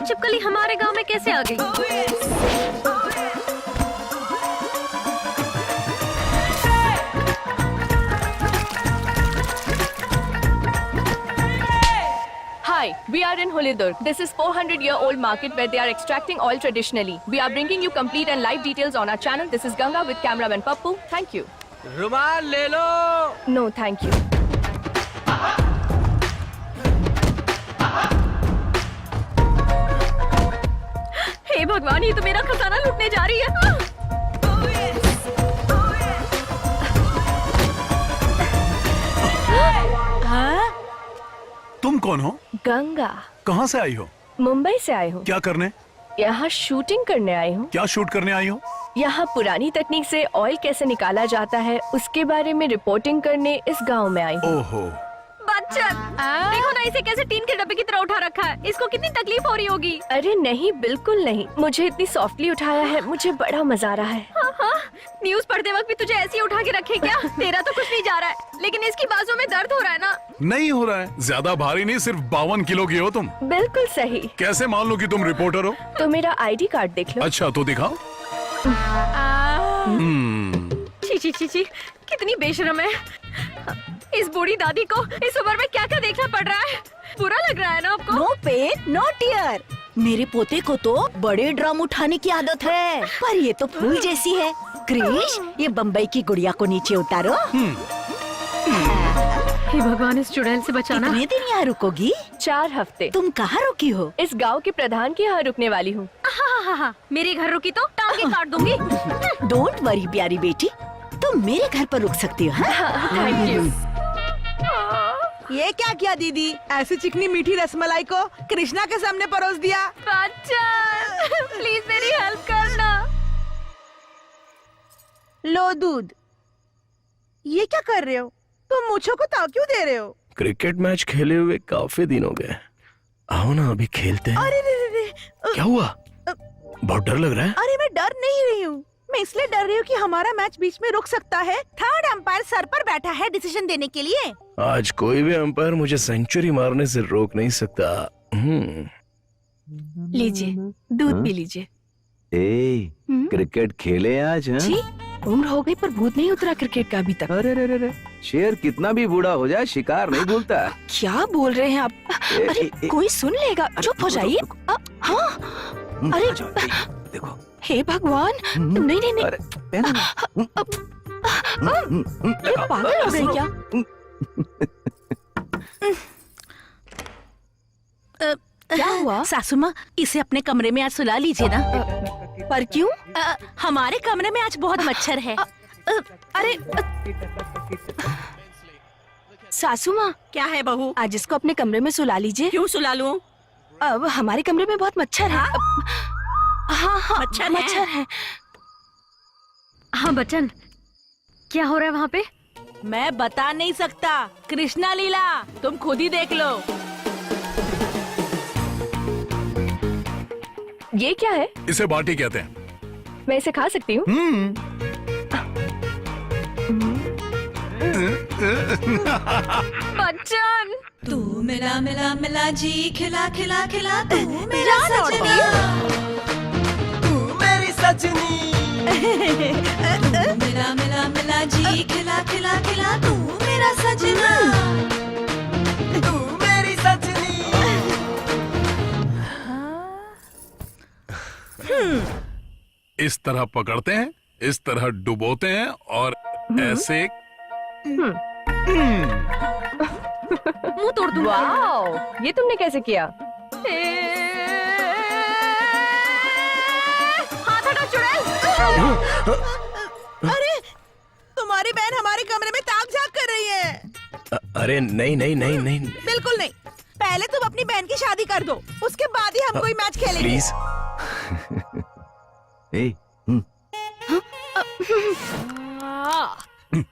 ये छिपकली हमारे गांव में कैसे आ गई? Hi, we are in Hulidurg. This is 400-year-old market where they are extracting oil traditionally. We are bringing you complete and live details on our channel. This is Ganga with cameraman Pappu. Thank you. रुमाल ले लो। No, thank you. हे भगवान, ये तो मेरा खजाना लूटने जा रही है। हाँ? तुम कौन हो? गंगा। कहाँ से आई हो? मुंबई से आई हूँ। क्या करने? यहाँ शूटिंग करने आई हूँ। क्या शूट करने आई हो? यहाँ पुरानी तकनीक से ऑयल कैसे निकाला जाता है उसके बारे में रिपोर्टिंग करने इस गांव में आई हूँ। ओहो। बच्चन, देखो ना इसे कैसे टीन के डब्बे की तरह उठा रखा है। इसको कितनी तकलीफ हो रही होगी। अरे नहीं, बिल्कुल नहीं। मुझे इतनी सॉफ्टली उठाया है, मुझे बड़ा मजा आ रहा है। हाँ, न्यूज़ पढ़ते वक्त भी तुझे ऐसे ही उठा के रखे क्या? तेरा तो कुछ नहीं जा रहा है, लेकिन इसकी बाजू में दर्द हो रहा है ना? नहीं हो रहा है। ज्यादा भारी नहीं, सिर्फ 52 किलो की हो तुम। बिल्कुल सही। कैसे मान लो कि तुम रिपोर्टर हो? तो मेरा आईडी कार्ड देख लो। अच्छा तो दिखाओ। छी छी छी छी, कितनी बेशरम है। इस बूढ़ी दादी को इस उम्र में क्या क्या देखना पड़ रहा है। बुरा लग रहा है ना आपको? No pain no tear. मेरे पोते को तो बड़े ड्रम उठाने की आदत है, पर ये तो फूल जैसी है। क्रिश, ये बम्बई की गुड़िया को नीचे उतारो। हे भगवान, इस चुड़ैल से बचाना। कितने दिन यहाँ रुकोगी? 4 हफ्ते। तुम कहाँ रुकी हो? इस गांव के प्रधान के यहाँ रुकने वाली हूँ। हाँ, मेरे घर रुकी तो टांगे काट दूंगी। डोंट वरी प्यारी बेटी, तुम मेरे घर पर रुक सकती हो। हाँ? Thank you. ये क्या किया दीदी? ऐसी चिकनी मीठी रसमलाई को कृष्णा के सामने परोस दिया। बच्चन, प्लीज मेरी हेल्प करना। लो दूध। ये क्या कर रहे हो? तुम मुझको को ताव क्यों दे रहे हो? क्रिकेट मैच खेले हुए काफी दिन हो गए। आओ ना अभी खेलते हैं। अरे रे रे रे। क्या हुआ? बहुत डर लग रहा है। अरे मैं डर नहीं रही हूँ, मैं इसलिए डर रही हूँ कि हमारा मैच बीच में रुक सकता है। थर्ड अंपायर सर पर बैठा है डिसीजन देने के लिए। आज कोई भी अंपायर मुझे सेंचुरी मारने से रोक नहीं सकता। लीजिए, दूध पी लीजिए। क्रिकेट खेले आज? हैं? जी, उम्र हो गई पर भूत नहीं उतरा क्रिकेट का अभी तक। अरे शेर कितना भी बूढ़ा हो जाए शिकार नहीं भूलता। क्या बोल रहे हैं आप? अरे कोई सुन लेगा, चुप हो जाइए। हाँ, अरे देखो। हे भगवान, नहीं नहीं नहीं। अरे पहना। ये पागल हो गए क्या? क्या हुआ? सासू माँ, इसे अपने कमरे में आज सुला लीजिए ना। पर क्यों? हमारे कमरे में आज बहुत मच्छर है। अरे सासू माँ, क्या है बहू? आज इसको अपने कमरे में सुला लीजिए। क्यों सुला लूं? अब हमारे कमरे में बहुत मच्छर है। हाँ, मच्छर है। हाँ बच्चन, क्या हो रहा है वहाँ पे? मैं बता नहीं सकता। कृष्णा लीला, तुम खुद ही देख लो। ये क्या है? इसे बाटी कहते हैं। मैं इसे खा सकती हूँ? बच्चन, तू मिला मिला मिला जी, खिला खिला खिला तू मेरा सजना, तू मेरी सजनी। तू मिला मिला मिला जी, खिला खिला खिला तू मेरा सजना, तू मेरी सजनी। इस तरह पकड़ते हैं, इस तरह डुबोते हैं और ऐसे मुंह तोड़ दूंगा। वाओ, ये तुमने कैसे किया? हाथ हटा चुड़ैल। अरे तुम्हारी बहन हमारे कमरे में ताक झाक कर रही है। अरे नहीं नहीं नहीं नहीं बिल्कुल नहीं। पहले तुम अपनी बहन की शादी कर दो, उसके बाद ही हम कोई मैच खेलेंगे। प्लीज।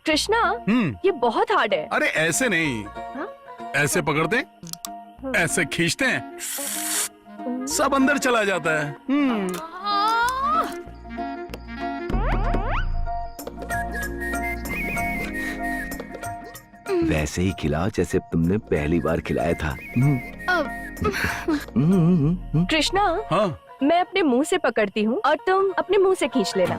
कृष्णा, ये बहुत हार्ड है। अरे ऐसे नहीं, ऐसे पकड़ते हैं, ऐसे खींचते हैं, सब अंदर चला जाता है। वैसे ही खिलाओ जैसे तुमने पहली बार खिलाया था। कृष्णा, हाँ मैं अपने मुंह से पकड़ती हूँ और तुम अपने मुंह से खींच लेना।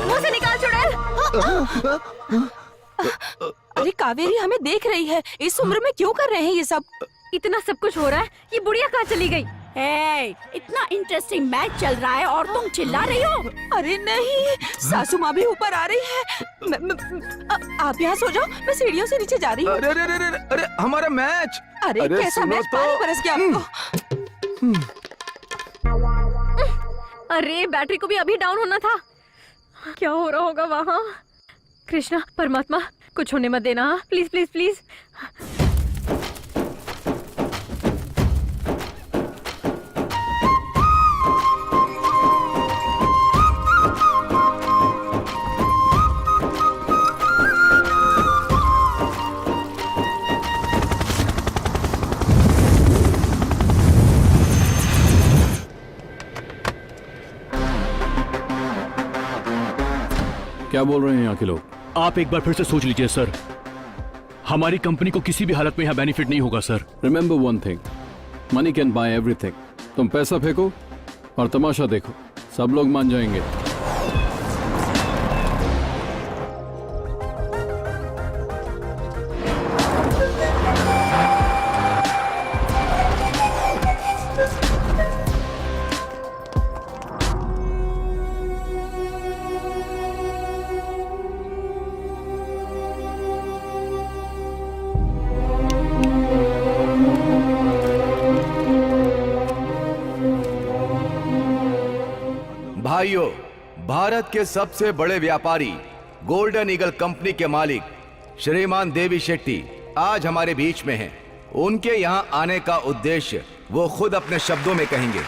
मुंह से निकाल चुड़ैल। अरे कावेरी हमें देख रही है, इस उम्र में क्यों कर रहे हैं ये सब? इतना सब कुछ हो रहा है, ये बुढ़िया कहाँ चली गई? इतना इंटरेस्टिंग मैच चल रहा है और तुम चिल्ला रही हो? अरे नहीं, सासू माँ भी ऊपर आ रही है। आप यहाँ सो जाओ, मैं सीढ़ियों से नीचे जा रही हूँ। अरे अरे अरे अरे अरे हमारा मैच। अरे कैसा सुनो मैच, तो। पानी बरस गया आपको। अरे बैटरी को भी अभी डाउन होना था। क्या हो रहा होगा वहाँ? कृष्णा परमात्मा, कुछ होने मत देना, प्लीज प्लीज प्लीज। क्या बोल रहे हैं यहाँ के लोग? आप एक बार फिर से सोच लीजिए सर, हमारी कंपनी को किसी भी हालत में यहाँ बेनिफिट नहीं होगा sir. Remember one thing, money can buy everything. तुम पैसा फेंको और तमाशा देखो, सब लोग मान जाएंगे। भाइयों, भारत के सबसे बड़े व्यापारी गोल्डन ईगल कंपनी के मालिक श्रीमान देवी शेट्टी आज हमारे बीच में हैं। उनके यहाँ आने का उद्देश्य वो खुद अपने शब्दों में कहेंगे।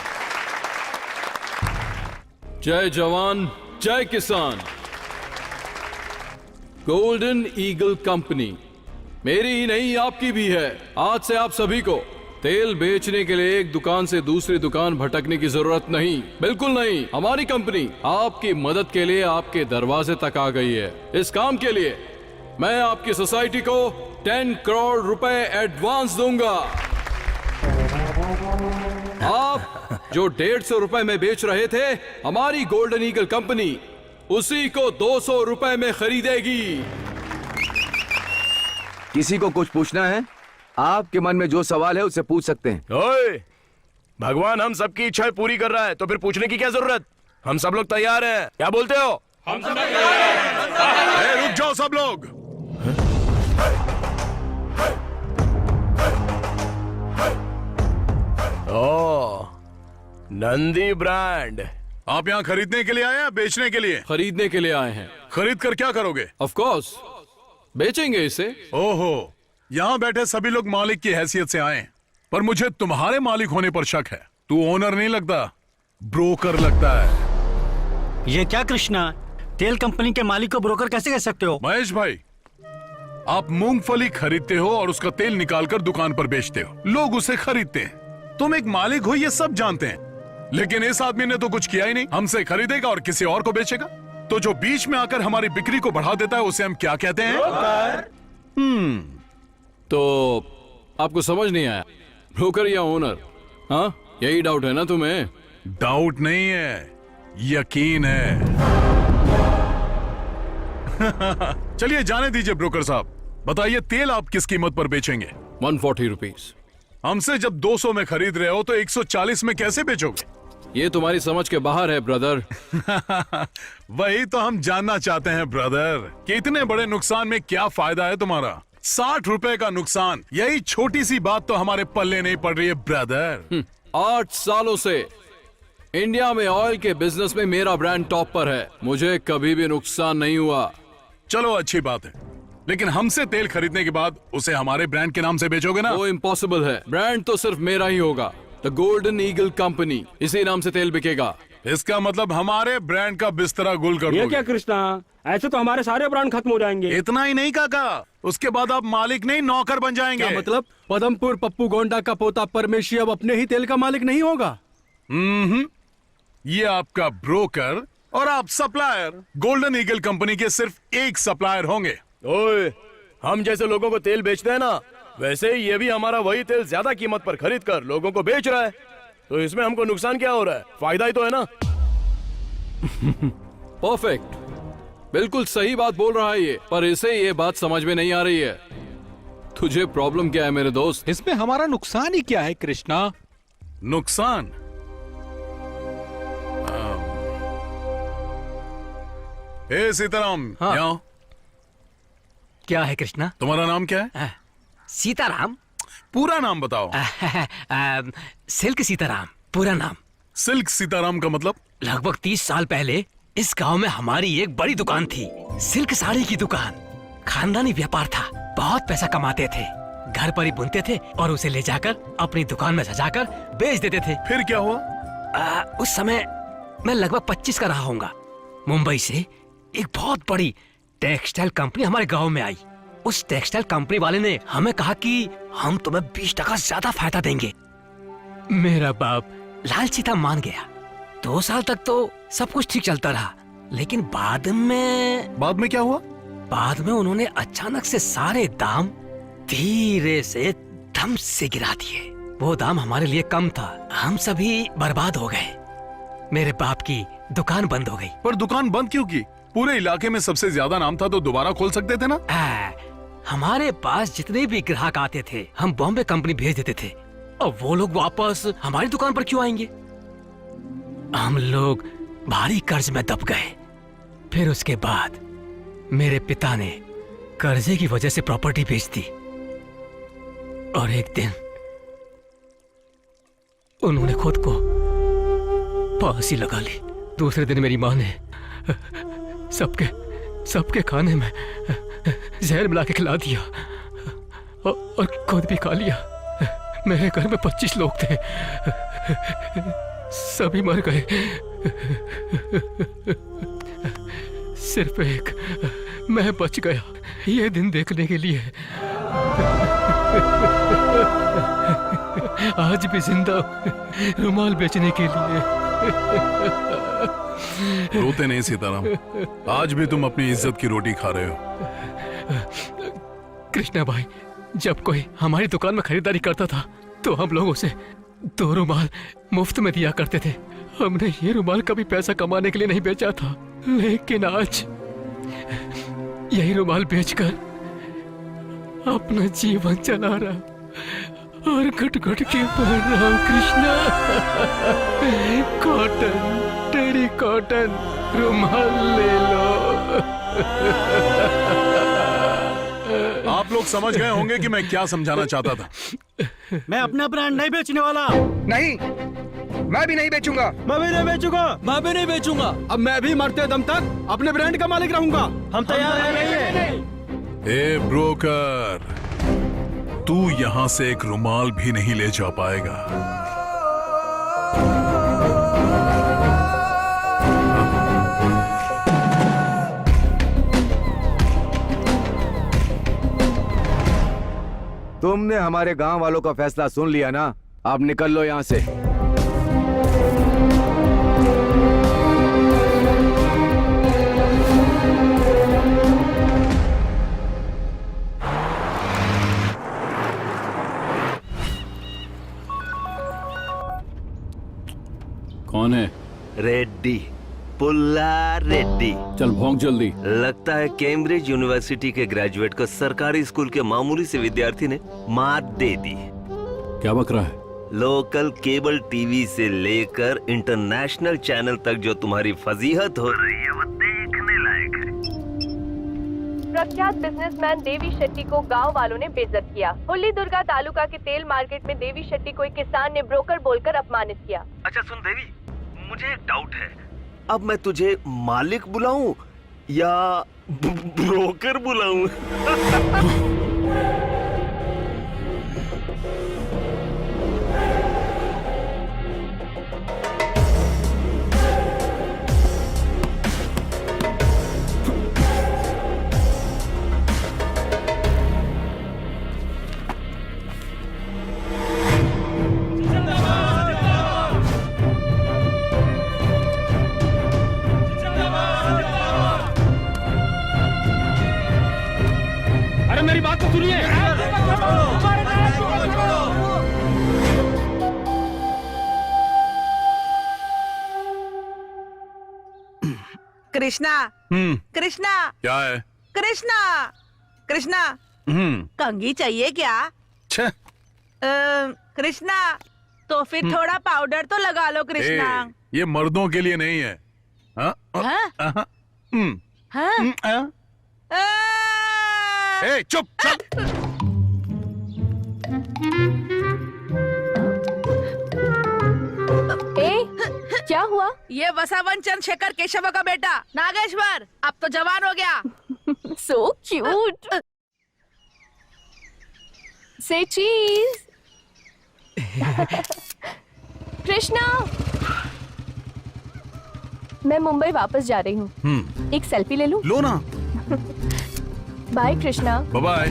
जय जवान, जय किसान। गोल्डन ईगल कंपनी मेरी ही नहीं, आपकी भी है। आज से आप सभी को तेल बेचने के लिए एक दुकान से दूसरी दुकान भटकने की जरूरत नहीं, बिल्कुल नहीं। हमारी कंपनी आपकी मदद के लिए आपके दरवाजे तक आ गई है। इस काम के लिए मैं आपकी सोसाइटी को 10 करोड़ रुपए एडवांस दूंगा। आप जो 150 रुपए में बेच रहे थे, हमारी गोल्डन ईगल कंपनी उसी को 200 रुपए में खरीदेगी। किसी को कुछ पूछना है? आपके मन में जो सवाल है उससे पूछ सकते हैं। ओए, भगवान हम सबकी इच्छाएं पूरी कर रहा है तो फिर पूछने की क्या जरूरत? हम सब लोग तैयार हैं, क्या बोलते हो? हम सब तैयार हैं। रुक जाओ सब लोग। ओ, नंदी ब्रांड। आप यहाँ खरीदने के लिए आए हैं, बेचने के लिए? खरीदने के लिए आए हैं। खरीद कर क्या करोगे? ऑफ कोर्स बेचेंगे इसे। ओहो, यहाँ बैठे सभी लोग मालिक की हैसियत से आए, पर मुझे तुम्हारे मालिक होने पर शक है। तू ओनर नहीं लगता, ब्रोकर लगता है। ये क्या कृष्णा, तेल कंपनी के मालिक को ब्रोकर कैसे कह सकते हो? महेश भाई, आप मूंगफली खरीदते हो और उसका तेल निकालकर दुकान पर बेचते हो, लोग उसे खरीदते हैं। तुम एक मालिक हो ये सब जानते हैं, लेकिन इस आदमी ने तो कुछ किया ही नहीं। हमसे खरीदेगा और किसी और को बेचेगा। तो जो बीच में आकर हमारी बिक्री को बढ़ा देता है उसे हम क्या कहते हैं? तो आपको समझ नहीं आया, ब्रोकर या ओनर? हाँ, यही डाउट है ना तुम्हें? डाउट नहीं है, यकीन है। चलिए जाने दीजिए ब्रोकर साहब, बताइए तेल आप किस कीमत पर बेचेंगे? 140 रुपीज। हमसे जब 200 में खरीद रहे हो तो 140 में कैसे बेचोगे? ये तुम्हारी समझ के बाहर है ब्रदर। वही तो हम जानना चाहते हैं ब्रदर, कि इतने बड़े नुकसान में क्या फायदा है तुम्हारा? 60 रुपए का नुकसान, यही छोटी सी बात तो हमारे पल्ले नहीं पड़ रही है ब्रदर। 8 सालों से इंडिया में ऑयल के बिजनेस में मेरा ब्रांड टॉप पर है, मुझे कभी भी नुकसान नहीं हुआ। चलो अच्छी बात है, लेकिन हमसे तेल खरीदने के बाद उसे हमारे ब्रांड के नाम से बेचोगे ना? वो इम्पॉसिबल है, ब्रांड तो सिर्फ मेरा ही होगा, द गोल्डन ईगल कंपनी, इसी नाम से तेल बिकेगा। इसका मतलब हमारे ब्रांड का बिस्तरा गुल कर दोगे? ये क्या कृष्णा, ऐसे तो हमारे सारे ब्रांड खत्म हो जाएंगे। इतना ही नहीं काका, उसके बाद आप मालिक नहीं नौकर बन जाएंगे। क्या मतलब? पदमपुर पप्पू गोंडा का पोता परमेशी अब अपने ही तेल का मालिक नहीं होगा? ये आपका ब्रोकर और आप सप्लायर। गोल्डन ईगल कंपनी के सिर्फ एक सप्लायर होंगे। ओए, हम जैसे लोगों को तेल बेचते हैं ना, वैसे ही ये भी हमारा वही तेल ज्यादा कीमत पर खरीद कर लोगों को बेच रहा है। तो इसमें हमको नुकसान क्या हो रहा है? फायदा ही तो है ना। परफेक्ट, बिल्कुल सही बात बोल रहा है ये, पर इसे ये बात समझ में नहीं आ रही है। तुझे प्रॉब्लम क्या है मेरे दोस्त? इसमें हमारा नुकसान ही क्या है कृष्णा? नुकसान? ए सीताराम, हाँ। यहाँ। क्या है कृष्णा? तुम्हारा नाम क्या है? सीताराम। पूरा नाम बताओ। सिल्क सीताराम पूरा नाम। सिल्क सीताराम का मतलब? लगभग 30 साल पहले इस गांव में हमारी एक बड़ी दुकान थी, सिल्क साड़ी की दुकान। खानदानी व्यापार था, बहुत पैसा कमाते थे, घर पर ही बुनते थे और उसे ले जाकर अपनी दुकान में सजाकर बेच देते थे। फिर क्या हुआ? उस समय मैं लगभग 25 का रहा होऊंगा। मुंबई से एक बहुत बड़ी टेक्सटाइल कंपनी हमारे गांव में आई। उस टेक्सटाइल कंपनी वाले ने हमें कहा कि हम तुम्हें 20% ज्यादा फायदा देंगे। मेरा बाप लालची था, मान गया। 2 साल तक तो सब कुछ ठीक चलता रहा, लेकिन बाद में क्या हुआ? बाद में उन्होंने अचानक से सारे दाम धीरे से धम से गिरा दिए। वो दाम हमारे लिए कम था, हम सभी बर्बाद हो गए। मेरे बाप की दुकान बंद हो गई। पर दुकान बंद क्यों की? पूरे इलाके में सबसे ज्यादा नाम था तो दोबारा खोल सकते थे ना? हमारे पास जितने भी ग्राहक आते थे हम बॉम्बे कंपनी भेज देते थे, और वो लोग वापस हमारी दुकान पर क्यों आएंगे? हम लोग भारी कर्ज में दब गए। फिर उसके बाद मेरे पिता ने कर्जे की वजह से प्रॉपर्टी बेच दी, और एक दिन उन्होंने खुद को फांसी लगा ली। दूसरे दिन मेरी माँ ने सबके खाने में जहर मिला के खिला दिया, और खुद भी खा लिया। मेरे घर में 25 लोग थे, सभी मर गए। सिर्फ एक मैं बच गया ये दिन देखने के लिए। आज भी जिंदा रुमाल बेचने के लिए। रोते नहीं सीताराम, आज भी तुम अपनी इज्जत की रोटी खा रहे हो। कृष्णा भाई, जब कोई हमारी दुकान में खरीदारी करता था तो हम लोग उसे 2 रुमाल मुफ्त में दिया करते थे। हमने ये रुमाल कभी पैसा कमाने के लिए नहीं बेचा था, लेकिन आज यही रुमाल बेचकर अपना जीवन चला रहा और घुट घुट के पढ़ रहा हूँ। कृष्णा, कॉटन, टेरी कॉटन रुमाल ले लो। आप लोग समझ गए होंगे कि मैं क्या समझाना चाहता था। मैं अपना ब्रांड नहीं बेचने वाला। नहीं, मैं भी नहीं बेचूंगा। मैं भी नहीं बेचूंगा। मैं भी नहीं बेचूंगा। अब मैं भी मरते दम तक अपने ब्रांड का मालिक रहूंगा। हम तैयार हैं। ए ब्रोकर, तू यहाँ से एक रुमाल भी नहीं ले जा पाएगा। तुमने हमारे गांव वालों का फैसला सुन लिया ना, अब निकल लो यहाँ से। कौन है? रेड्डी, पुल्ला रेड्डी। चल भौंक जल्दी। लगता है कैम्ब्रिज यूनिवर्सिटी के ग्रेजुएट को सरकारी स्कूल के मामूली से विद्यार्थी ने मात दे दी। क्या बक रहा है? लोकल केबल टीवी से लेकर इंटरनेशनल चैनल तक जो तुम्हारी फजीहत हो रही है वो देखने लायक है। प्रख्यात बिजनेसमैन देवी शेट्टी को गांव वालों ने बेइज्जत किया। हुल्ली दुर्गा तालुका के तेल मार्केट में देवी शेट्टी को एक किसान ने ब्रोकर बोलकर अपमानित किया। अच्छा सुन देवी, मुझे एक डाउट है, अब मैं तुझे मालिक बुलाऊं या ब्रोकर बुलाऊं? अरे मेरी कृष्णा कृष्णा क्या है? कृष्णा कृष्णा कंघी चाहिए क्या? छे। कृष्णा तो फिर थोड़ा पाउडर तो लगा लो कृष्णा। ये मर्दों के लिए नहीं है। हाँ? हाँ? हाँ? ए, चुप चुप। क्या हुआ? ये वसावन चंद्रशेखर केशव का बेटा नागेश्वर अब तो जवान हो गया। So cute. Say cheese. Krishna, मैं मुंबई वापस जा रही हूँ। एक सेल्फी ले लूं? लो ना। बाय कृष्णा। Bye bye.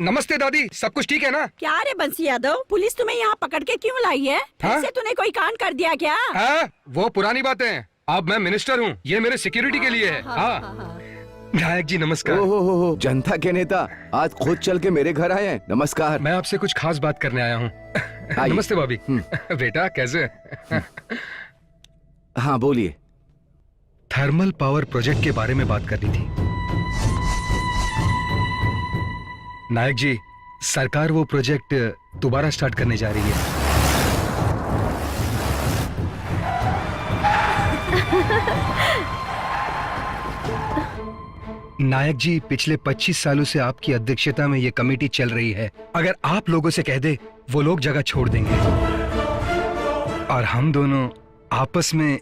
नमस्ते दादी, सब कुछ ठीक है ना? क्या रे बंसी यादव, पुलिस तुम्हें यहाँ पकड़ के क्यों लाई है? फिर से तूने कोई कांड कर दिया क्या? हाँ, वो पुरानी बातें। अब मैं मिनिस्टर हूँ, ये मेरे सिक्योरिटी के लिए है। हाँ। नायक जी नमस्कार। ओहो, जनता के नेता आज खुद चल के मेरे घर आए हैं। नमस्कार। मैं आपसे कुछ खास बात करने आया हूँ। नमस्ते भाभी। बेटा कैसे? हाँ बोलिए। थर्मल पावर प्रोजेक्ट के बारे में बात करनी थी। नायक जी, सरकार वो प्रोजेक्ट दोबारा स्टार्ट करने जा रही है। नायक जी, पिछले 25 सालों से आपकी अध्यक्षता में ये कमेटी चल रही है। अगर आप लोगों से कह दे, वो लोग जगह छोड़ देंगे और हम दोनों आपस में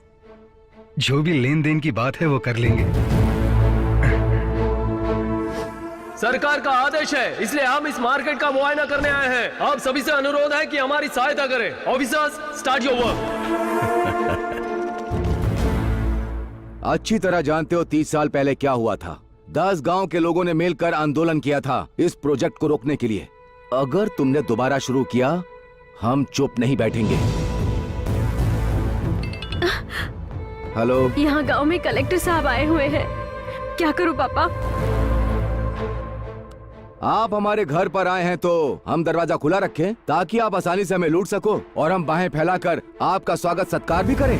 जो भी लेन देन की बात है वो कर लेंगे। सरकार का आदेश है, इसलिए हम इस मार्केट का मुआयना करने आए हैं। आप सभी से अनुरोध है कि हमारी सहायता करें। Officers, start your work. अच्छी तरह जानते हो 30 साल पहले क्या हुआ था। 10 गांव के लोगों ने मिलकर आंदोलन किया था इस प्रोजेक्ट को रोकने के लिए। अगर तुमने दोबारा शुरू किया, हम चुप नहीं बैठेंगे। हेलो, यहाँ गांव में कलेक्टर साहब आए हुए हैं। क्या करूं पापा? आप हमारे घर पर आए हैं तो हम दरवाजा खुला रखें ताकि आप आसानी से हमें लूट सको और हम बाहें फैलाकर आपका स्वागत सत्कार भी करें।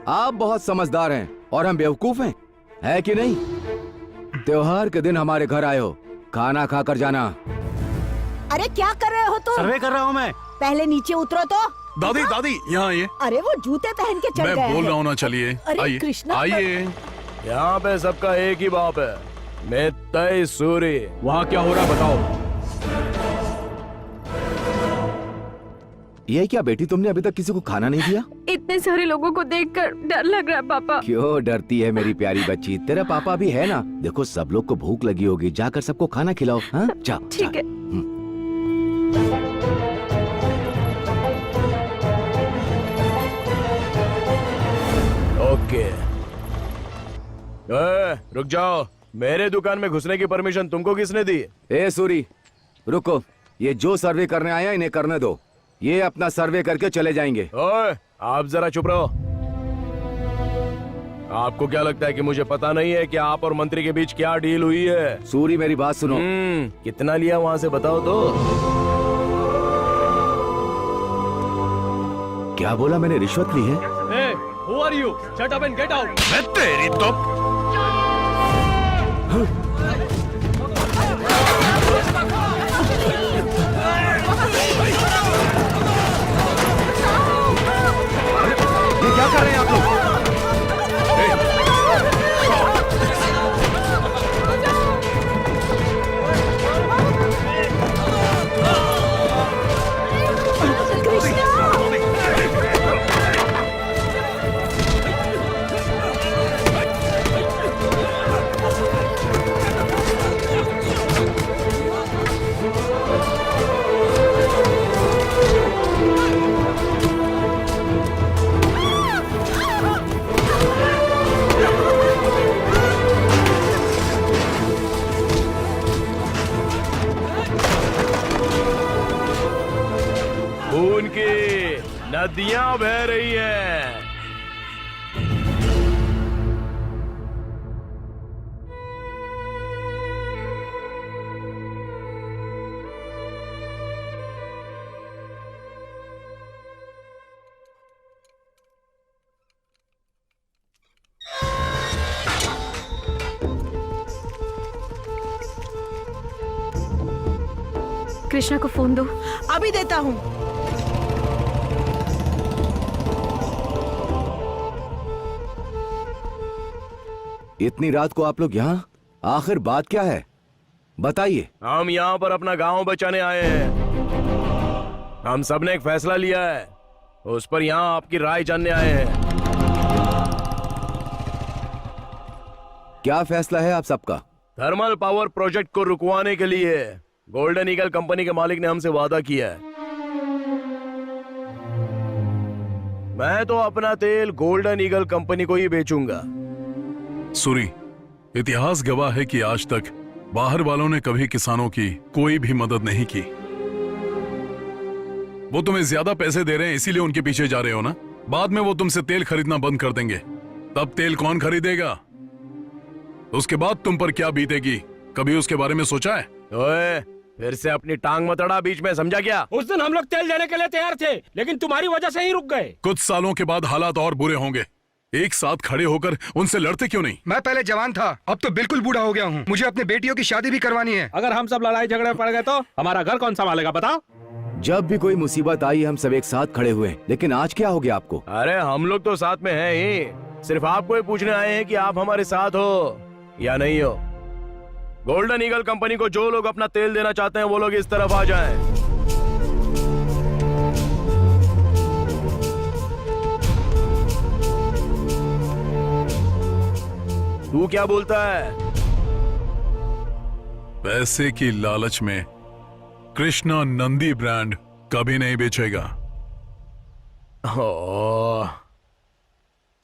आप बहुत समझदार हैं और हम बेवकूफ हैं, है कि नहीं? त्योहार के दिन हमारे घर आए हो, खाना खाकर जाना। अरे क्या कर रहे हो तुम? सर्वे कर रहा हूँ मैं। पहले नीचे उतरो तो। दादी दादी यहाँ आइए। अरे वो जूते पहन के चढ़ गए मैं बोल हैं। रहा हूँ ना, चलिए अरे कृष्णा, आइए। यहाँ पे सबका एक ही बाप है, मैं तय सूरी। वहाँ क्या हो रहा है बताओ। ये क्या बेटी, तुमने अभी तक किसी को खाना नहीं दिया? इतने सारे लोगों को देखकर डर लग रहा है पापा। क्यों डरती है मेरी प्यारी बच्ची? तेरा पापा भी है ना। देखो सब लोग को भूख लगी होगी, जाकर सबको खाना खिलाओ। हाँ जाओ। ठीक है। ओके। रुक जाओ, मेरे दुकान में घुसने की परमिशन तुमको किसने दी? ए सूरी, रुको। ये जो सर्वे करने आया इन्हें करने दो। ये अपना सर्वे करके चले जाएंगे। ओए, आप जरा चुप रहो। आपको क्या लगता है कि मुझे पता नहीं है कि आप और मंत्री के बीच क्या डील हुई है? सूरी मेरी बात सुनो। कितना लिया वहाँ से बताओ तो। क्या बोला? मैंने रिश्वत ली है? Hey, who are you? Shut up and get out. मैं तेरी तो ये क्या कर रहे हैं आप लोग? नदियां बह रही हैं। कृष्णा को फोन दो। अभी देता हूँ। इतनी रात को आप लोग यहाँ? आखिर बात क्या है, बताइए। हम यहाँ पर अपना गांव बचाने आए हैं। हम सब ने एक फैसला लिया है, उस पर यहाँ आपकी राय जानने आए हैं। क्या फैसला है आप सबका? थर्मल पावर प्रोजेक्ट को रुकवाने के लिए गोल्डन ईगल कंपनी के मालिक ने हमसे वादा किया है। मैं तो अपना तेल गोल्डन ईगल कंपनी को ही बेचूंगा। सूरी, इतिहास गवाह है कि आज तक बाहर वालों ने कभी किसानों की कोई भी मदद नहीं की। वो तुम्हें ज्यादा पैसे दे रहे हैं इसीलिए उनके पीछे जा रहे हो ना? बाद में वो तुमसे तेल खरीदना बंद कर देंगे, तब तेल कौन खरीदेगा? उसके बाद तुम पर क्या बीतेगी, कभी उसके बारे में सोचा है? ओए, फिर से अपनी टांग मत अड़ा बीच में, समझा क्या? उस दिन हम लोग तेल देने के लिए तैयार थे, लेकिन तुम्हारी वजह से ही रुक गए। कुछ सालों के बाद हालात और बुरे होंगे, एक साथ खड़े होकर उनसे लड़ते क्यों नहीं? मैं पहले जवान था, अब तो बिल्कुल बूढ़ा हो गया हूँ। मुझे अपनी बेटियों की शादी भी करवानी है। अगर हम सब लड़ाई झगड़े पड़ गए तो हमारा घर कौन संभालेगा, बताओ? जब भी कोई मुसीबत आई हम सब एक साथ खड़े हुए, लेकिन आज क्या हो गया आपको? अरे हम लोग तो साथ में हैं ही, सिर्फ आपको ही पूछने आए हैं कि आप हमारे साथ हो या नहीं हो। गोल्डन ईगल कंपनी को जो लोग अपना तेल देना चाहते हैं वो लोग इस तरफ आ जाएं। तू क्या बोलता है? पैसे की लालच में कृष्णा नंदी ब्रांड कभी नहीं बेचेगा। ओह,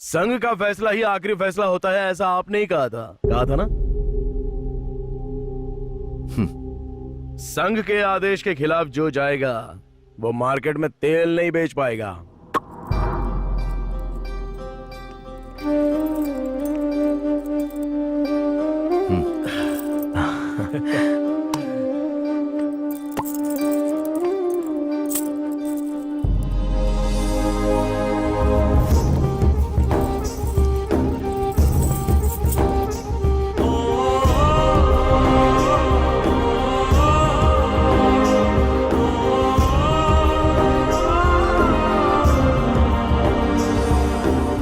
संघ का फैसला ही आखिरी फैसला होता है, ऐसा आपने ही कहा था ना? संघ के आदेश के खिलाफ जो जाएगा वो मार्केट में तेल नहीं बेच पाएगा।